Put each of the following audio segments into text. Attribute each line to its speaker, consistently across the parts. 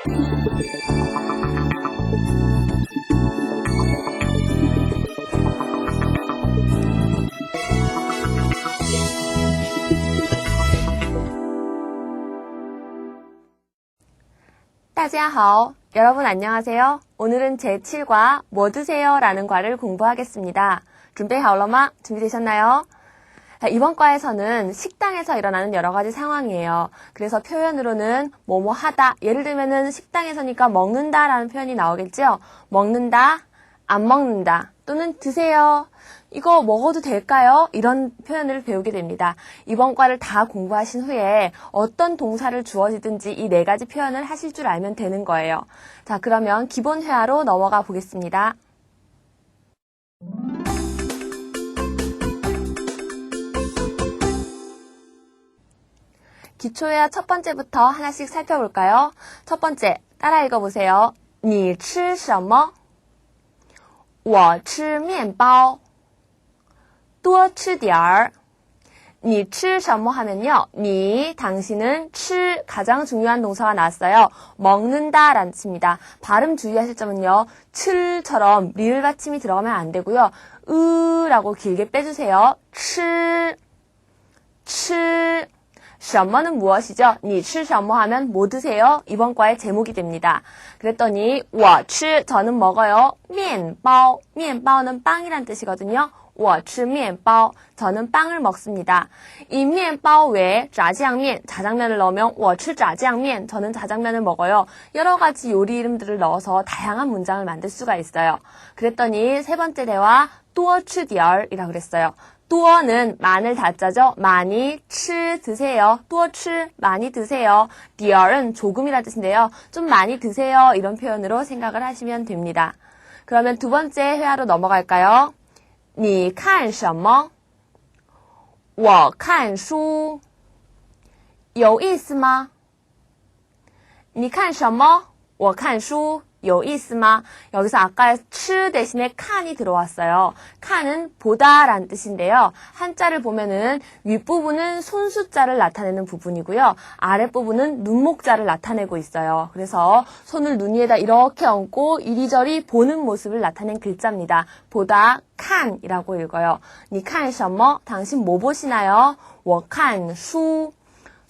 Speaker 1: 大家好, 여러분 안녕하세요. 오늘은 제7과 뭐 드세요? 라는 과를 공부하겠습니다. 준비하올러마? 준비되셨나요? 이번 과에서는 식당에서 일어나는 여러 가지 상황이에요. 그래서 표현으로는 뭐뭐 하다, 예를 들면은 식당에서니까 먹는다 라는 표현이 나오겠죠? 먹는다, 안 먹는다, 또는 드세요. 이거 먹어도 될까요? 이런 표현을 배우게 됩니다. 이번 과를 다 공부하신 후에 어떤 동사를 주어지든지 이 네 가지 표현을 하실 줄 알면 되는 거예요. 자, 그러면 기본 회화로 넘어가 보겠습니다. 기초회화 첫 번째부터 하나씩 살펴볼까요? 첫 번째, 따라 읽어보세요. 你吃什么?我吃面包多吃点儿. 你吃什么 하면요. 你, 당신은 吃, 가장 중요한 동사가 나왔어요. 먹는다 라는 뜻입니다. 발음 주의하실 점은요. 吃처럼 리을 받침이 들어가면 안 되고요. 라고 길게 빼주세요. 吃 什么는 무엇이죠? 你吃什么 하면 뭐 드세요? 이번 과의 제목이 됩니다. 그랬더니 我吃 저는 먹어요. 面包 面包는 빵이란 뜻이거든요. 我吃面包 저는 빵을 먹습니다. 이 面包 외에 炸酱面 자장면을 넣으면 我吃炸酱面 저는 자장면을 먹어요. 여러 가지 요리 이름들을 넣어서 다양한 문장을 만들 수가 있어요. 그랬더니 세 번째 대화 多吃点儿이라고 그랬어요. 多는 많을 다짜죠. 많이 吃 드세요. 多吃 많이 드세요. 点儿은 조금이라는 뜻인데요. 좀 많이 드세요. 이런 표현으로 생각을 하시면 됩니다. 그러면 두 번째 회화로 넘어갈까요? 你看什么?我看书有意思吗?你看什么?我看书有意思吗? 여기서 아까 吃 대신에 칸이 들어왔어요. 칸은 보다 라는 뜻인데요. 한자를 보면은 윗부분은 손수자를 나타내는 부분이고요. 아랫부분은 눈목자를 나타내고 있어요. 그래서 손을 눈 위에다 이렇게 얹고 이리저리 보는 모습을 나타낸 글자입니다. 보다 칸이라고 읽어요. 你看什么? 당신 뭐 보시나요? 我看书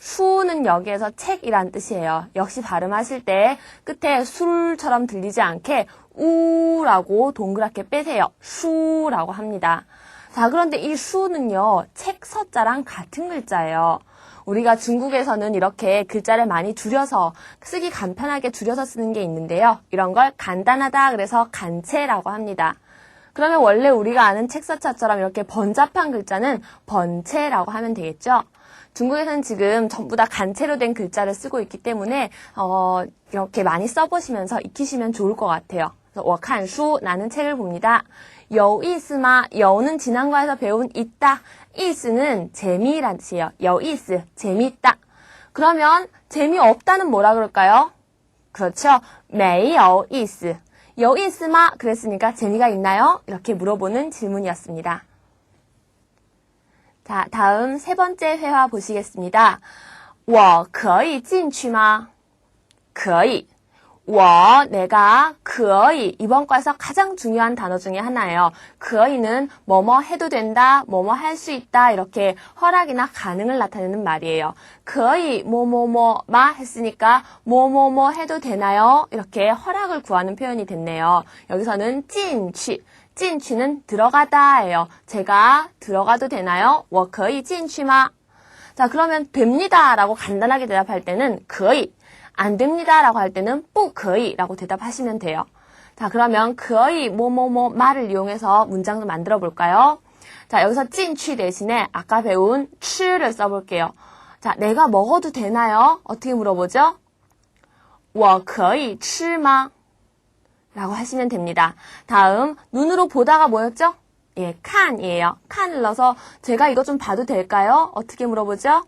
Speaker 1: 수는 여기에서 책이란 뜻이에요. 역시 발음하실 때 끝에 술처럼 들리지 않게 우라고 동그랗게 빼세요. 수라고 합니다. 자, 그런데 이 수는요, 책 서자랑 같은 글자예요. 우리가 중국에서는 이렇게 글자를 많이 줄여서 쓰기 간편하게 줄여서 쓰는 게 있는데요. 이런 걸 간단하다 그래서 간체라고 합니다. 그러면 원래 우리가 아는 책 서자처럼 이렇게 번잡한 글자는 번체라고 하면 되겠죠? 중국에서는 지금 전부 다 간체로 된 글자를 쓰고 있기 때문에 이렇게 많이 써보시면서 익히시면 좋을 것 같아요. 그래서 我看书 나는 책을 봅니다. 有意思吗? 有는 지난과에서 배운 있다. 意思는 재미란 뜻이에요. 有意思 재미있다. 그러면 재미없다는 뭐라 그럴까요? 그렇죠. 没有意思. 有意思吗? 그랬으니까 재미가 있나요? 이렇게 물어보는 질문이었습니다. 자, 다음 세 번째 회화 보시겠습니다. 我可以进去吗?可以. 我, 내가, 可以. 이번 과에서 가장 중요한 단어 중에 하나예요. 可以는 뭐뭐 해도 된다, 뭐뭐 할 수 있다, 이렇게 허락이나 가능을 나타내는 말이에요. 可以, 뭐뭐뭐마 했으니까 뭐뭐뭐 해도 되나요? 이렇게 허락을 구하는 표현이 됐네요. 여기서는 进去. 进去는 들어가다예요. 제가 들어가도 되나요? 我可以进去吗? 자, 그러면 됩니다 라고 간단하게 대답할 때는 可以, 안 됩니다 라고 할 때는 不可以라고 대답하시면 돼요. 자, 그러면 可以뭐뭐뭐 말을 이용해서 문장도 만들어 볼까요? 자, 여기서 进去 대신에 아까 배운 吃를 써볼게요. 자, 내가 먹어도 되나요? 어떻게 물어보죠? 我可以吃吗? 라고 하시면 됩니다. 다음 눈으로 보다가 뭐였죠? 예, 칸이에요. 칸을 넣어서 제가 이거 좀 봐도 될까요? 어떻게 물어보죠?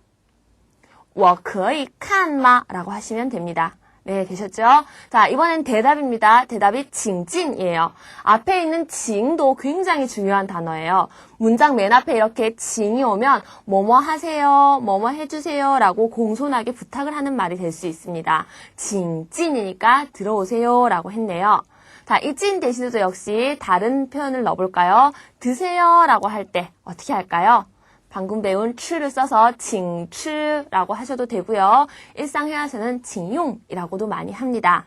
Speaker 1: 我可以看吗? 라고 하시면 됩니다. 네, 되셨죠? 자, 이번엔 대답입니다. 대답이 징진이에요. 앞에 있는 징도 굉장히 중요한 단어예요. 문장 맨 앞에 이렇게 징이 오면 뭐뭐 하세요, 뭐뭐 해주세요 라고 공손하게 부탁을 하는 말이 될 수 있습니다. 징진이니까 들어오세요 라고 했네요. 자, 이 찐 대신에도 역시 다른 표현을 넣어볼까요? 드세요 라고 할 때 어떻게 할까요? 방금 배운 추를 써서 징추라고 하셔도 되고요. 일상회화에서는 징용이라고도 많이 합니다.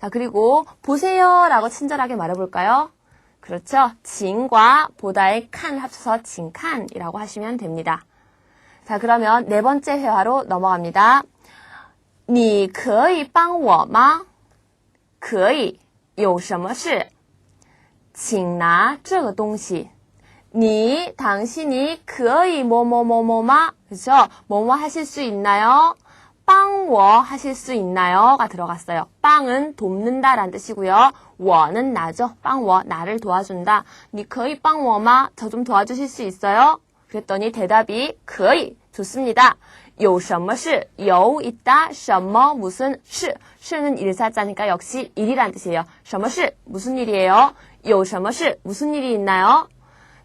Speaker 1: 자, 그리고 보세요 라고 친절하게 말해볼까요? 그렇죠. 징과 보다의 칸을 합쳐서 징칸이라고 하시면 됩니다. 자, 그러면 네 번째 회화로 넘어갑니다. 你可以帮我吗?可以,有什么事?请拿这个东西. 니, 당신이 可以 뭐뭐뭐뭐마? 그렇죠? 뭐뭐 하실 수 있나요? 빵워 하실 수 있나요? 가 들어갔어요. 빵은 돕는다 라는 뜻이고요. 워는 나죠. 빵워, 나를 도와준다. 니 可以 빵워마? 저 좀 도와주실 수 있어요? 그랬더니 대답이 可以, 좋습니다. 有什么事? 有 있다, 什么 무슨, 事, 事는 일사자니까 역시 일이란 뜻이에요. 什么事? 무슨 일이에요? 有什么事? 무슨 일이 있나요?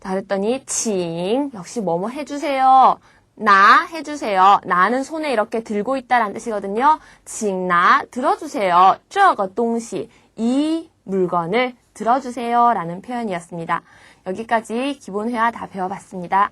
Speaker 1: 자, 그랬더니 칭 역시 뭐뭐 해주세요. 나 해주세요. 나는 손에 이렇게 들고 있다라는 뜻이거든요. 칭 나 들어주세요. 这个东西 이 물건을 들어주세요 라는 표현이었습니다. 여기까지 기본 회화 다 배워봤습니다.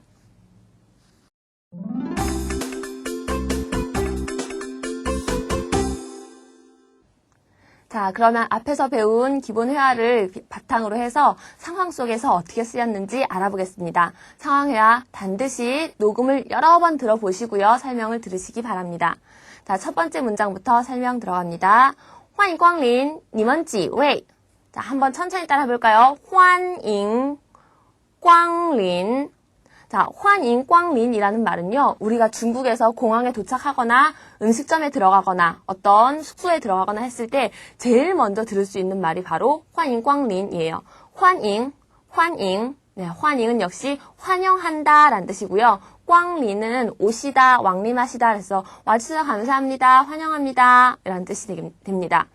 Speaker 1: 자, 그러면 앞에서 배운 기본 회화를 바탕으로 해서 상황 속에서 어떻게 쓰였는지 알아보겠습니다. 상황 회화 반드시 녹음을 여러 번 들어보시고요. 설명을 들으시기 바랍니다. 자, 첫 번째 문장부터 설명 들어갑니다. 欢迎光临,你们几位? 자, 한번 천천히 따라 해볼까요? 欢迎光临. 자, 欢迎光临이라는 말은요, 우리가 중국에서 공항에 도착하거나 음식점에 들어가거나 어떤 숙소에 들어가거나 했을 때 제일 먼저 들을 수 있는 말이 바로 欢迎光临이에요. 欢迎, 欢迎. 네, 欢迎은 역시 환영한다 라는 뜻이고요. 光临은 오시다, 왕림하시다. 그래서 와주셔서 감사합니다, 환영합니다 라는 뜻이 됩니다.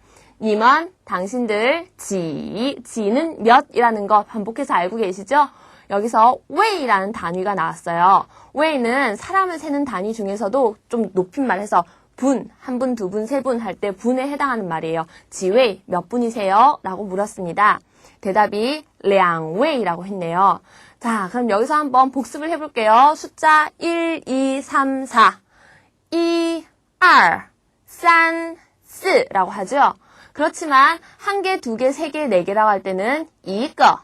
Speaker 1: 你们, 당신들, 지는 몇이라는 거 반복해서 알고 계시죠? 여기서 웨이라는 단위가 나왔어요. 웨이는 사람을 세는 단위 중에서도 좀 높임말해서 분, 한 분, 두 분, 세 분 할 때 분에 해당하는 말이에요. 지웨이, 몇 분이세요? 라고 물었습니다. 대답이 2웨이라고 했네요. 자, 그럼 여기서 한번 복습을 해볼게요. 숫자 1, 2, 3, 4, 2, 2, 3, 4라고 하죠. 그렇지만 한 개, 두 개, 세 개, 네 개라고 할 때는 2거,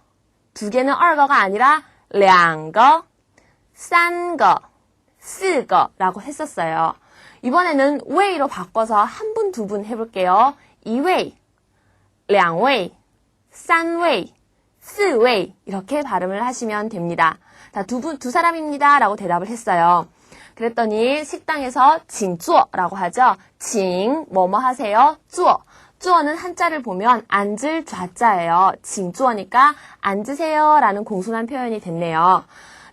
Speaker 1: 두 개는 2거가 아니라 2거, 3거, 4거라고 했었어요. 이번에는 웨이로 바꿔서 한 분, 두 분 해볼게요. 2웨이, 2웨이, 3웨이, 4웨이 이렇게 발음을 하시면 됩니다. 자, 두 사람입니다 라고 대답을 했어요. 그랬더니 식당에서 징做라고 하죠. 징, 뭐뭐 하세요? 做. 做는 한자를 보면 앉을 좌자예요. 징做니까 앉으세요 라는 공손한 표현이 됐네요.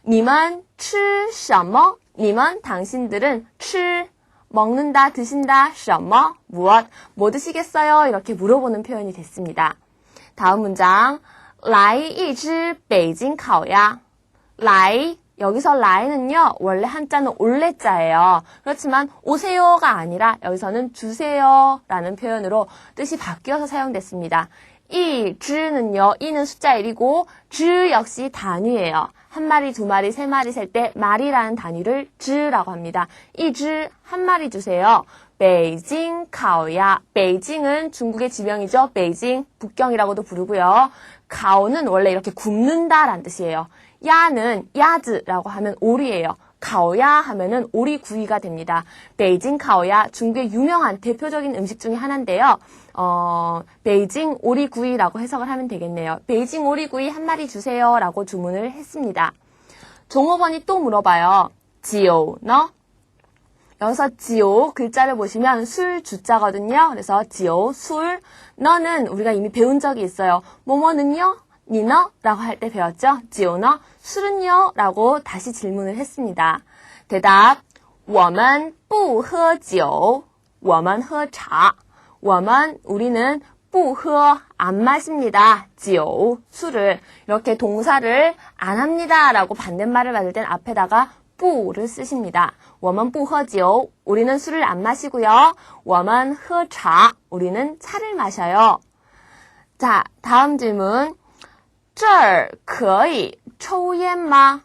Speaker 1: 你们吃什么? 你们, 당신들은 吃, 먹는다, 드신다, 什么? 무엇? 뭐 드시겠어요? 이렇게 물어보는 표현이 됐습니다. 다음 문장, 来一只北京烤鸭. 来, 여기서 라이는요, 원래 한자는 올레자예요. 그렇지만 오세요가 아니라 여기서는 주세요 라는 표현으로 뜻이 바뀌어서 사용됐습니다. 이 즈는요, 이는 숫자 1이고 즈 역시 단위예요. 한 마리, 두 마리, 세 마리 셀 때 마리라는 단위를 즈라고 합니다. 이 즈 한 마리 주세요. 베이징 카오야. 베이징은 중국의 지명이죠. 베이징, 북경이라고도 부르고요. 카오는 원래 이렇게 굽는다라는 뜻이에요. 야는 야즈라고 하면 오리예요. 카오야 하면은 오리 구이가 됩니다. 베이징 카오야, 중국의 유명한 대표적인 음식 중에 하나인데요. 베이징 오리구이라고 해석을 하면 되겠네요. 베이징 오리구이 한 마리 주세요 라고 주문을 했습니다. 종업원이 또 물어봐요. 지오, 너? 여기서 지오 글자를 보시면 술 주자거든요. 그래서 지오, 술. 너는 우리가 이미 배운 적이 있어요. 뭐뭐는요? 니너? 라고 할 때 배웠죠? 지오너? 술은요? 라고 다시 질문을 했습니다. 대답, 我们不喝酒,我们喝茶. 우리는 不喝 안 마십니다. 酒 술을 이렇게 동사를 안 합니다 라고 반대말을 받을 땐 앞에다가 不를 쓰십니다. 我们不喝酒 우리는 술을 안 마시고요. 我们喝茶 우리는 차를 마셔요. 자, 다음 질문. 这儿可以抽烟吗?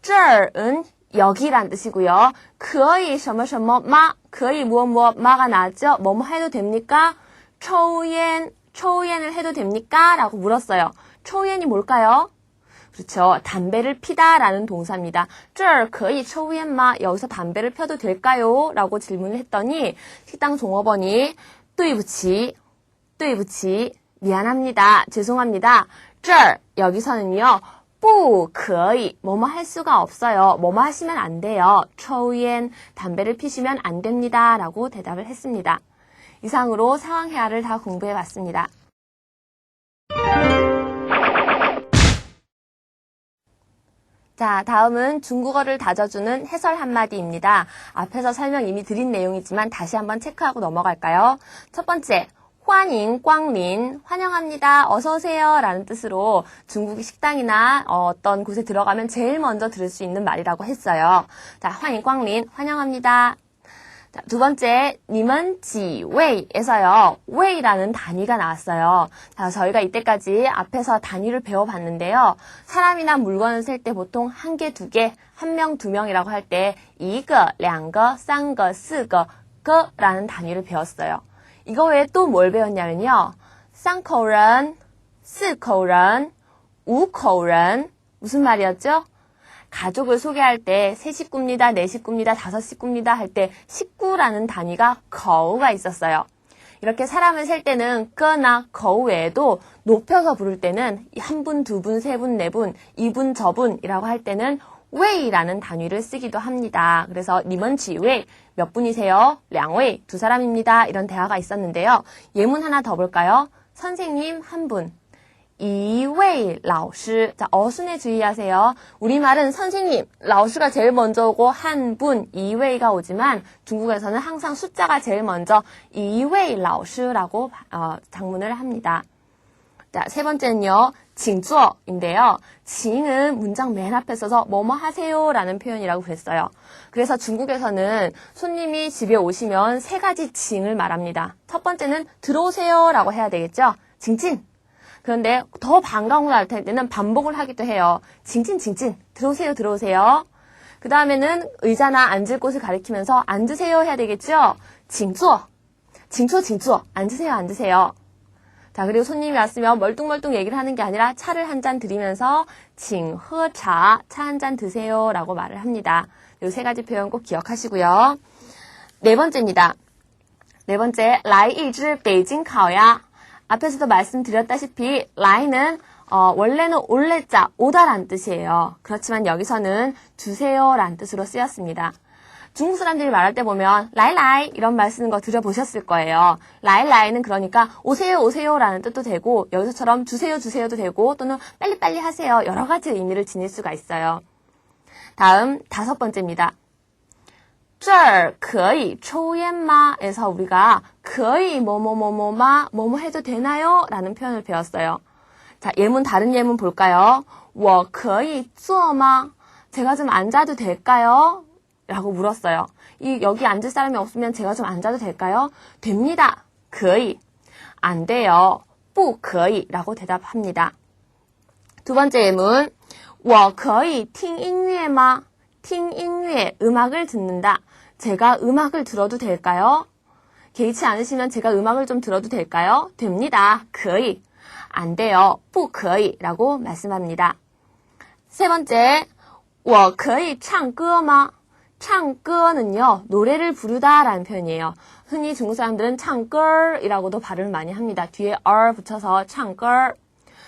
Speaker 1: 这儿은 여기란 뜻이고요. 可以什么什么吗? 可以무엇 무엇 마가 나왔죠? 뭐뭐 해도 됩니까? 抽烟, 抽烟을 해도 됩니까? 라고 물었어요. 抽烟이 뭘까요? 그렇죠. 담배를 피다라는 동사입니다. 这儿可以抽烟吗? 여기서 담배를 펴도 될까요? 라고 질문을 했더니 식당 종업원이 对不起, 对不起, 미안합니다. 죄송합니다. 这儿 여기서는요. 不可以 뭐뭐 할 수가 없어요. 뭐뭐 하시면 안 돼요. 抽烟 담배를 피시면 안 됩니다. 라고 대답을 했습니다. 이상으로 상황회화를 다 공부해봤습니다. 자, 다음은 중국어를 다져주는 해설 한마디입니다. 앞에서 설명 이미 드린 내용이지만 다시 한번 체크하고 넘어갈까요? 첫 번째, 欢迎光临, 환영합니다, 어서오세요 라는 뜻으로 중국의 식당이나 어떤 곳에 들어가면 제일 먼저 들을 수 있는 말이라고 했어요. 자, 欢迎光临, 환영합니다. 자, 두 번째, 你们几位에서요, wei라는 단위가 나왔어요. 자, 저희가 이때까지 앞에서 단위를 배워봤는데요. 사람이나 물건을 셀 때 보통 한 개, 두 개, 한 명, 두 명이라고 할 때 一个, 两个, 三个, 四个, 라는 단위를 배웠어요. 이거 외에 또 뭘 배웠냐면요. 三口人, 四口人, 五口人, 무슨 말이었죠? 가족을 소개할 때 세 식구입니다, 네 식구입니다, 다섯 식구입니다 할 때 식구라는 단위가 거우가 있었어요. 이렇게 사람을 셀 때는 끄나 거우 외에도 높여서 부를 때는 한 분, 두 분, 세 분, 네 분, 이분, 저분이라고 할 때는 웨이라는 단위를 쓰기도 합니다. 그래서 你们几位 몇 분이세요? 两位 두 사람입니다. 이런 대화가 있었는데요. 예문 하나 더 볼까요? 선생님 한 분. 一位老师. 자, 어순에 주의하세요. 우리말은 선생님, 老师가 제일 먼저 오고 한 분, 一位가 오지만 중국에서는 항상 숫자가 제일 먼저 一位老师라고 장문을 합니다. 자, 세 번째는요. 请坐인데요. 请은 문장 맨 앞에 써서 뭐뭐 하세요 라는 표현이라고 그랬어요. 그래서 중국에서는 손님이 집에 오시면 세 가지 칭을 말합니다. 첫 번째는 들어오세요 라고 해야 되겠죠. 칭칭. 그런데 더 반가운 걸 알 때는 반복을 하기도 해요. 칭칭칭칭. 들어오세요, 들어오세요. 그 다음에는 의자나 앉을 곳을 가리키면서 앉으세요 해야 되겠죠. 请坐. 请坐, 请坐. 앉으세요, 앉으세요. 자, 그리고 손님이 왔으면 멀뚱멀뚱 얘기를 하는 게 아니라 차를 한 잔 드리면서 请喝茶, 차 한 잔 드세요 라고 말을 합니다. 이 세 가지 표현 꼭 기억하시고요. 네 번째입니다. 네 번째, 来一只北京烤鸭. 앞에서도 말씀드렸다시피 来는 원래는 올레자, 오다란 뜻이에요. 그렇지만 여기서는 주세요 라는 뜻으로 쓰였습니다. 중국 사람들이 말할 때 보면 라이라이 이런 말 쓰는 거 들어보셨을 거예요. 라이라이는 그러니까 오세요 오세요 라는 뜻도 되고 여기서처럼 주세요 주세요도 되고 또는 빨리빨리 하세요 여러 가지 의미를 지닐 수가 있어요. 다음 다섯 번째입니다. 这儿可以抽烟吗? 에서 우리가 可以뭐뭐뭐뭐마 뭐뭐 해도 되나요? 라는 표현을 배웠어요. 자, 예문 다른 예문 볼까요? 我可以坐吗? 제가 좀 앉아도 될까요? 라고 물었어요. 여기 앉을 사람이 없으면 제가 좀 앉아도 될까요? 됩니다. 可以. 안 돼요. 不可以 라고 대답합니다. 두 번째 예문. 我可以听音乐吗? 听音乐, 음악을 듣는다. 제가 음악을 들어도 될까요? 개의치 않으시면 제가 음악을 좀 들어도 될까요? 됩니다. 可以. 안 돼요. 不可以 라고 말씀합니다. 세 번째. 我可以唱歌吗?唱歌는요, 노래를 부르다 라는 표현이에요. 흔히 중국 사람들은 唱歌이라고도 발음을 많이 합니다. 뒤에 er 붙여서 唱歌.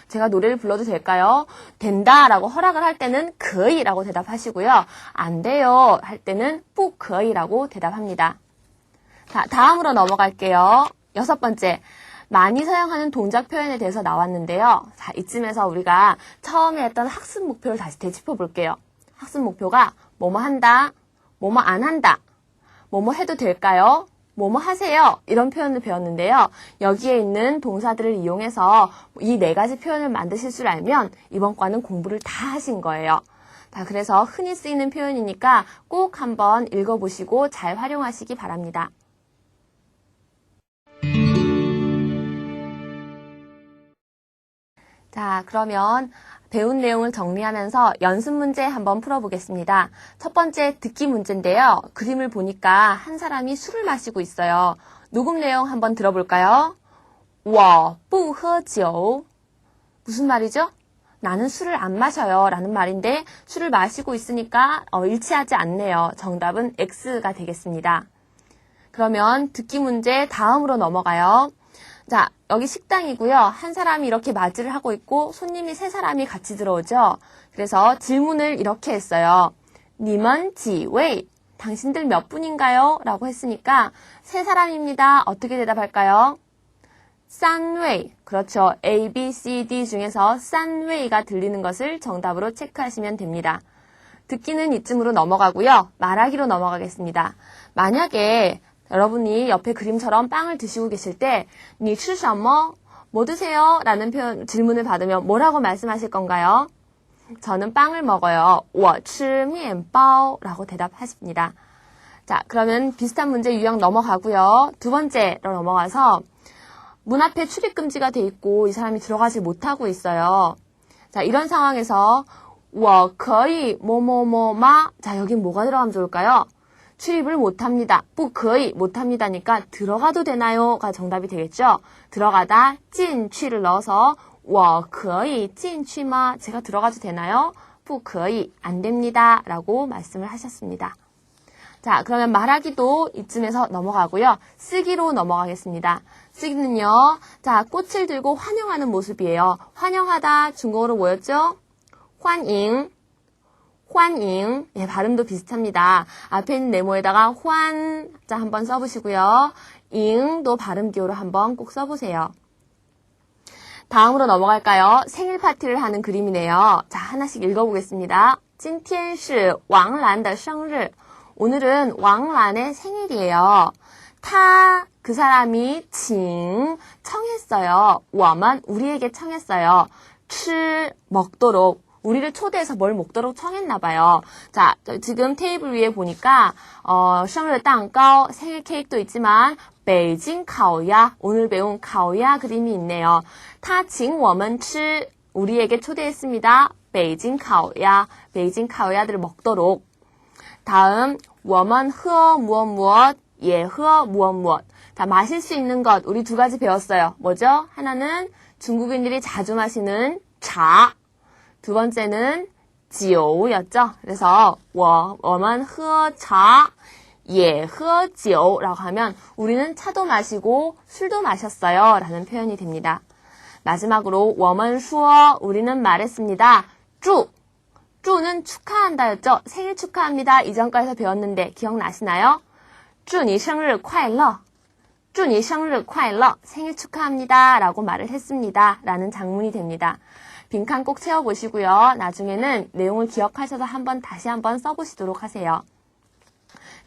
Speaker 1: 제가 노래를 불러도 될까요? 된다 라고 허락을 할 때는 可以 라고 대답하시고요. 안 돼요 할 때는 不可以 라고 대답합니다. 자, 다음으로 넘어갈게요. 여섯 번째. 많이 사용하는 동작 표현에 대해서 나왔는데요. 자, 이쯤에서 우리가 처음에 했던 학습 목표를 다시 되짚어 볼게요. 학습 목표가 뭐뭐 한다, 뭐뭐 안 한다, 뭐뭐 해도 될까요? 뭐뭐 하세요. 이런 표현을 배웠는데요. 여기에 있는 동사들을 이용해서 이 네 가지 표현을 만드실 줄 알면 이번 과는 공부를 다 하신 거예요. 자, 그래서 흔히 쓰이는 표현이니까 꼭 한번 읽어보시고 잘 활용하시기 바랍니다. 자, 그러면 배운 내용을 정리하면서 연습 문제 한번 풀어보겠습니다. 첫 번째 듣기 문제인데요. 그림을 보니까 한 사람이 술을 마시고 있어요. 녹음 내용 한번 들어볼까요? 我不喝酒. 무슨 말이죠? 나는 술을 안 마셔요 라는 말인데 술을 마시고 있으니까 일치하지 않네요. 정답은 X가 되겠습니다. 그러면 듣기 문제 다음으로 넘어가요. 자, 여기 식당이고요. 한 사람이 이렇게 맞이를 하고 있고 손님이 세 사람이 같이 들어오죠. 그래서 질문을 이렇게 했어요. 你们几位? 당신들 몇 분인가요? 라고 했으니까 세 사람입니다. 어떻게 대답할까요? 三位. 그렇죠. A, B, C, D 중에서 三位가 들리는 것을 정답으로 체크하시면 됩니다. 듣기는 이쯤으로 넘어가고요. 말하기로 넘어가겠습니다. 만약에 여러분이 옆에 그림처럼 빵을 드시고 계실 때 你吃什么? 뭐 드세요? 라는 질문을 받으면 뭐라고 말씀하실 건가요? 저는 빵을 먹어요. 我吃面包 라고 대답하십니다. 자, 그러면 비슷한 문제 유형 넘어가고요. 두 번째로 넘어가서 문 앞에 출입 금지가 돼 있고 이 사람이 들어가지 못하고 있어요. 자, 이런 상황에서 我可以 뭐뭐뭐마. 자, 여긴 뭐가 들어가면 좋을까요? 출입을 못합니다. 不可以 못합니다니까 들어가도 되나요?가 정답이 되겠죠. 들어가다 进去를 넣어서 我可以进去吗? 제가 들어가도 되나요? 不可以 안 됩니다. 라고 말씀을 하셨습니다. 자, 그러면 말하기도 이쯤에서 넘어가고요. 쓰기로 넘어가겠습니다. 쓰기는요. 자, 꽃을 들고 환영하는 모습이에요. 환영하다 중국어로 뭐였죠? 欢迎. 환잉. 예, 발음도 비슷합니다. 앞에 있는 네모에다가 환, 자, 한번 써보시고요. 잉도 발음 기호로 한번 꼭 써보세요. 다음으로 넘어갈까요? 생일 파티를 하는 그림이네요. 자, 하나씩 읽어보겠습니다. 今天是王兰的生日. 오늘은 왕란의 생일이에요. 그 사람이 청했어요. 我们, 우리에게 청했어요. 吃, 먹도록. 우리를 초대해서 뭘 먹도록 청했나봐요. 자, 지금 테이블 위에 보니까, 생일蛋糕, 생일 케이크도 있지만, 베이징 카오야, 오늘 배운 카오야 그림이 있네요. 他请我们吃, 우리에게 초대했습니다. 베이징 카오야, 베이징 카오야들을 먹도록. 다음, 我们喝무엇 무엇, 也喝무엇 무엇. 자, 마실 수 있는 것, 우리 두 가지 배웠어요. 뭐죠? 하나는 중국인들이 자주 마시는 차. 두 번째는 酒였죠. 그래서 我们喝茶也喝酒라고 하면 우리는 차도 마시고 술도 마셨어요 라는 표현이 됩니다. 마지막으로 我们说 우리는 말했습니다. 祝는 축하한다 였죠. 생일 축하합니다. 이전과에서 배웠는데 기억나시나요? 祝你生日快乐. 祝你生日快乐. 생일 축하합니다 라고 말을 했습니다 라는 장문이 됩니다. 빈칸 꼭 채워보시고요. 나중에는 내용을 기억하셔서 다시 한번 써보시도록 하세요.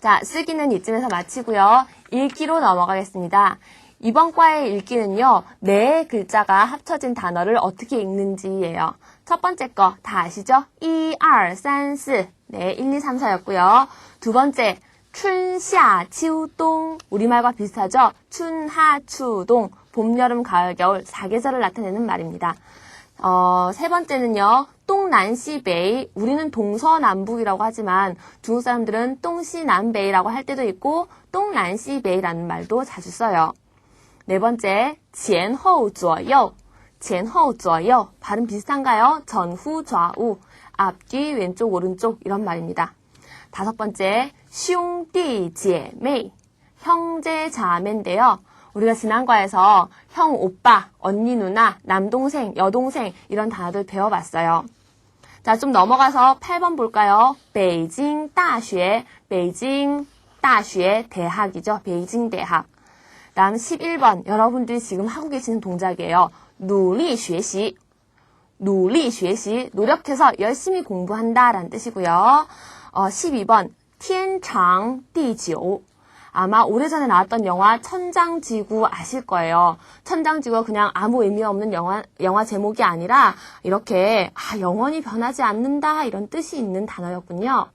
Speaker 1: 자, 쓰기는 이쯤에서 마치고요. 읽기로 넘어가겠습니다. 이번 과의 읽기는요. 네 글자가 합쳐진 단어를 어떻게 읽는지예요. 첫 번째 거 다 아시죠? 1, 2, 3, 4. 네, 1, 2, 3, 4였고요. 두 번째, 춘, 夏, 秋, 동. 우리말과 비슷하죠? 춘, 하, 추, 동. 봄, 여름, 가을, 겨울 4계절을 나타내는 말입니다. 세 번째는요. 동남시베이. 우리는 동서남북이라고 하지만 중국 사람들은 동시남베이라고 할 때도 있고 동남시베이라는 말도 자주 써요. 네 번째, 前后左右. 前后左右. 발음 비슷한가요? 전후 좌우. 앞뒤 왼쪽 오른쪽 이런 말입니다. 다섯 번째, 兄弟姐妹. 형제 자매인데요. 우리가 지난과에서 형, 오빠, 언니, 누나, 남동생, 여동생 이런 단어들 배워봤어요. 자, 좀 넘어가서 8번 볼까요? 베이징大学, 베이징 大学 대학이죠. 베이징 대학. 다음 11번 여러분들이 지금 하고 계시는 동작이에요. 努力学习. 努力学习, 노력해서 열심히 공부한다 라는 뜻이고요. 12번 天长地久. 아마 오래전에 나왔던 영화 천장지구 아실 거예요. 천장지구가 그냥 아무 의미 없는 영화 제목이 아니라 이렇게 영원히 변하지 않는다 이런 뜻이 있는 단어였군요.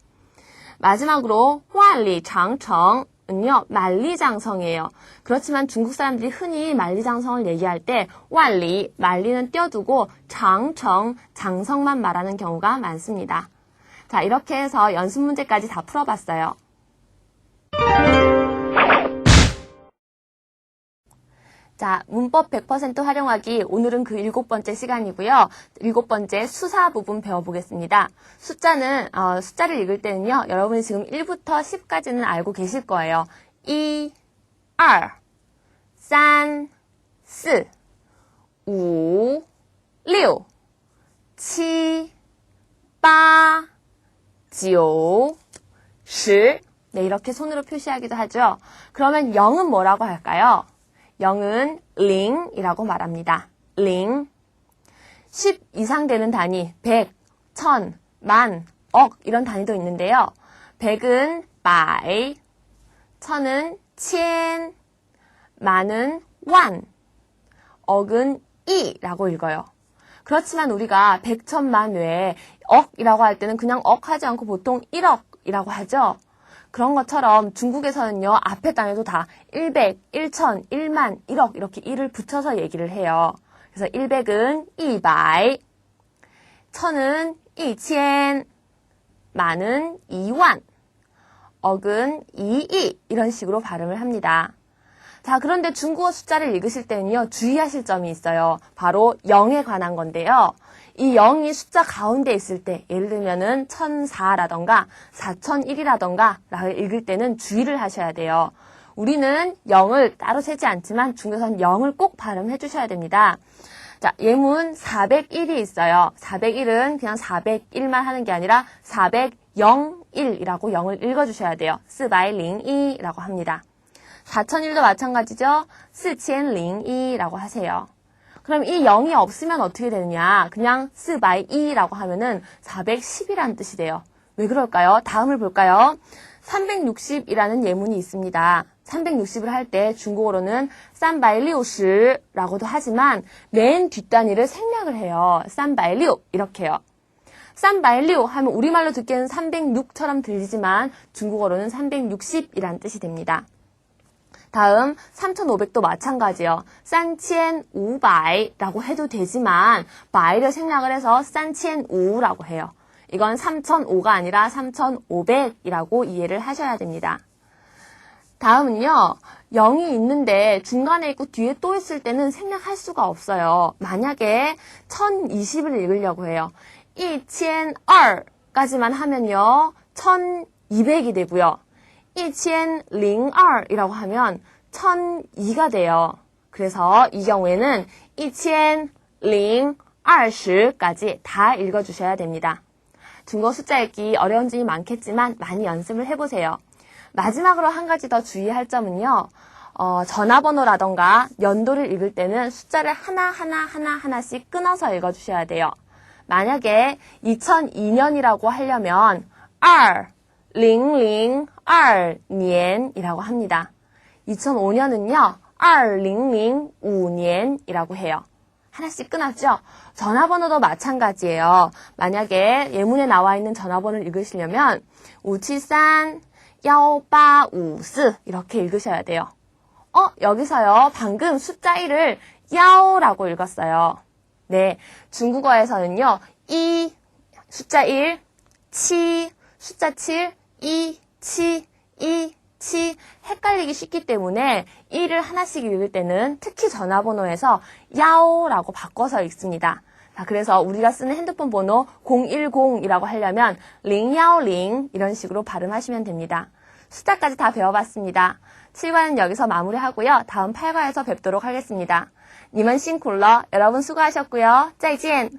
Speaker 1: 마지막으로万里长城은요 만리장성이에요. 그렇지만 중국 사람들이 흔히 만리장성을 얘기할 때万里, 만리는 떼어두고 장청, 장성만 말하는 경우가 많습니다. 자, 이렇게 해서 연습 문제까지 다 풀어봤어요. 자, 문법 100% 활용하기 오늘은 그 7번째 시간이고요. 7번째 수사 부분 배워보겠습니다. 숫자를 읽을 때는요. 여러분이 지금 1부터 10까지는 알고 계실 거예요. 1, 2, 3, 4, 5, 6, 7, 8, 9, 10. 네, 이렇게 손으로 표시하기도 하죠. 그러면 0은 뭐라고 할까요? 0은 링이라고 말합니다. 링. 10 이상 되는 단위, 100, 1000, 만, 억 이런 단위도 있는데요. 100은 바이, 1000은 첸, 만은 완, 억은 이라고 읽어요. 그렇지만 우리가 100, 1000만 외에 억이라고 할 때는 그냥 억 하지 않고 보통 1억이라고 하죠. 그런 것처럼 중국에서는요, 앞에 단위도 다 100, 1000, 1만, 1억 이렇게 1을 붙여서 얘기를 해요. 그래서 100은 200, 1000은 2000, 만은 2만, 억은 22 이런 식으로 발음을 합니다. 자, 그런데 중국어 숫자를 읽으실 때는요, 주의하실 점이 있어요. 바로 0에 관한 건데요. 이 0이 숫자 가운데 있을 때, 예를 들면은 1004라던가 4001이라던가 라고 읽을 때는 주의를 하셔야 돼요. 우리는 0을 따로 세지 않지만 중국에서는 0을 꼭 발음해 주셔야 됩니다. 자, 예문 401이 있어요. 401은 그냥 401만 하는 게 아니라 401이라고 0을 읽어주셔야 돼요. 401이라고 합니다. 4001도 마찬가지죠. 4002라고 하세요. 그럼 이 0이 없으면 어떻게 되느냐? 그냥 402라고 하면은 410이라는 뜻이 돼요. 왜 그럴까요? 다음을 볼까요? 360이라는 예문이 있습니다. 360을 할 때 중국어로는 360라고도 하지만 맨 뒷단위를 생략을 해요. 360 이렇게요. 360 하면 우리말로 듣기에는 306처럼 들리지만 중국어로는 360이라는 뜻이 됩니다. 다음 3500도 마찬가지요. 3500라고 해도 되지만 바이를 생략을 해서 3500라고 해요. 이건 3005가 아니라 3500이라고 이해를 하셔야 됩니다. 다음은요. 0이 있는데 중간에 있고 뒤에 또 있을 때는 생략할 수가 없어요. 만약에 1020을 읽으려고 해요. 1002까지만 하면요. 1200이 되고요. 1002이라고 하면 1002가 돼요. 그래서 이 경우에는 1020까지 다 읽어주셔야 됩니다. 중국어 숫자 읽기 어려운 점이 많겠지만 많이 연습을 해보세요. 마지막으로 한 가지 더 주의할 점은요. 전화번호라던가 연도를 읽을 때는 숫자를 하나씩 끊어서 읽어주셔야 돼요. 만약에 2002년이라고 하려면 2002년이라고 합니다. 2005년은요. 2005년이라고 해요. 하나씩 끊었죠? 전화번호도 마찬가지예요. 만약에 예문에 나와 있는 전화번호를 읽으시려면 573-1854 이렇게 읽으셔야 돼요. 여기서요. 방금 숫자 1을 야오라고 읽었어요. 네, 중국어에서는요. 숫자 1, 숫자 7, 2, 헷갈리기 쉽기 때문에 1을 하나씩 읽을 때는 특히 전화번호에서 야오라고 바꿔서 읽습니다. 자, 그래서 우리가 쓰는 핸드폰 번호 010이라고 하려면 010 이런 식으로 발음하시면 됩니다. 숫자까지 다 배워봤습니다. 7과는 여기서 마무리하고요. 다음 8과에서 뵙도록 하겠습니다. 你们辛苦了. 여러분 수고하셨고요. 再见.